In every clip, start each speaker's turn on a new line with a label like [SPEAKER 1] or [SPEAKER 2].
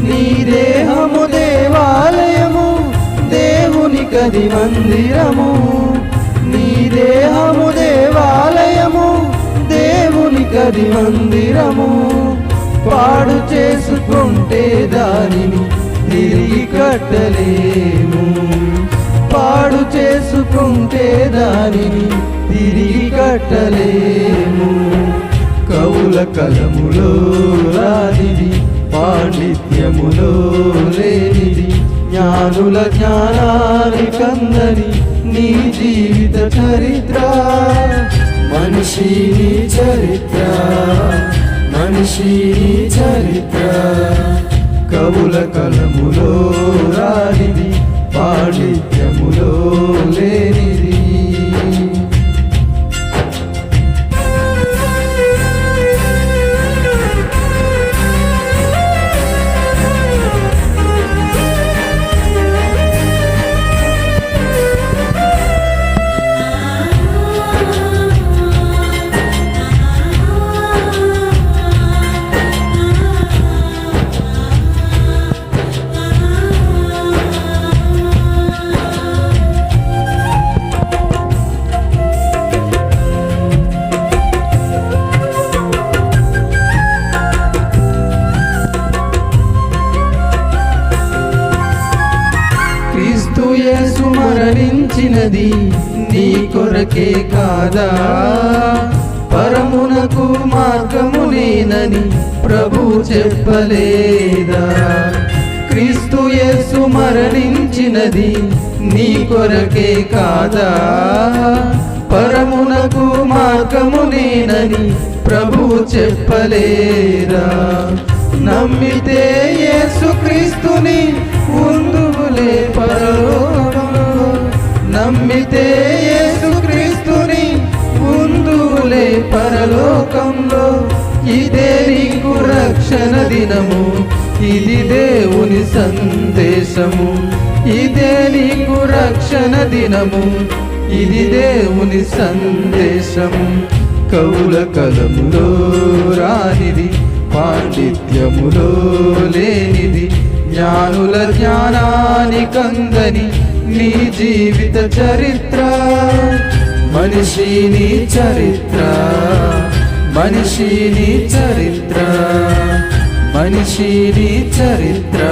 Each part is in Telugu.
[SPEAKER 1] నీ దేహము దేవాలయము, దేవునికది మందిరము. నీ దేహము దేవాలయము, దేవునికది మందిరము. పాడు చేసుకుంటే దానిని తిరిగి కట్టలేము. పాడు చేసుకుంటే దానిని తిరిగి కట్టలేము. కవుల కలములో రానిది, పాండిత్యములో లేనిది, జ్ఞానుల జ్ఞానానికందని నీ జీవిత చరిత్ర. మనిషి నీ చరిత్ర, మనిషి నీ చరిత్ర. కవుల కలములో రానిది, పాండిత్యములో లేనిది. యేసు మరణించినది నీ కొరకే కాదా? పరమునకు మార్గము నేనని ప్రభు చెప్పలేదా? క్రీస్తు యేసు మరణించినది నీ కొరకే కాదా? పరమునకు మార్గము నేనని ప్రభు చెప్పలేదా? నమ్మితే యేసు క్రీస్తుని ఉందువులే పరలోకంలో. నమ్మితే యేసు క్రీస్తుని ఉందువులే పరలోకంలో. ఇదే నీకు రక్షణ దినము, ఇది దేవుని సందేశము. ఇదే నీకు రక్షణ దినము, ఇది దేవుని సందేశము. కవుల కలములో రానిది, పాండిత్యములో లేనిది, జ్ఞానుల జ్ఞానానికందని నీ జీవిత చరిత్ర. మనిషి నీ చరిత్ర, మనిషి నీ చరిత్ర, మనిషి నీ చరిత్ర,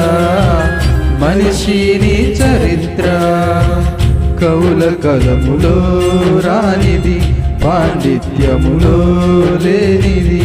[SPEAKER 1] మనిషి నీ చరిత్ర. కవుల కలములో రానిది, పాండిత్యములో లేనిది.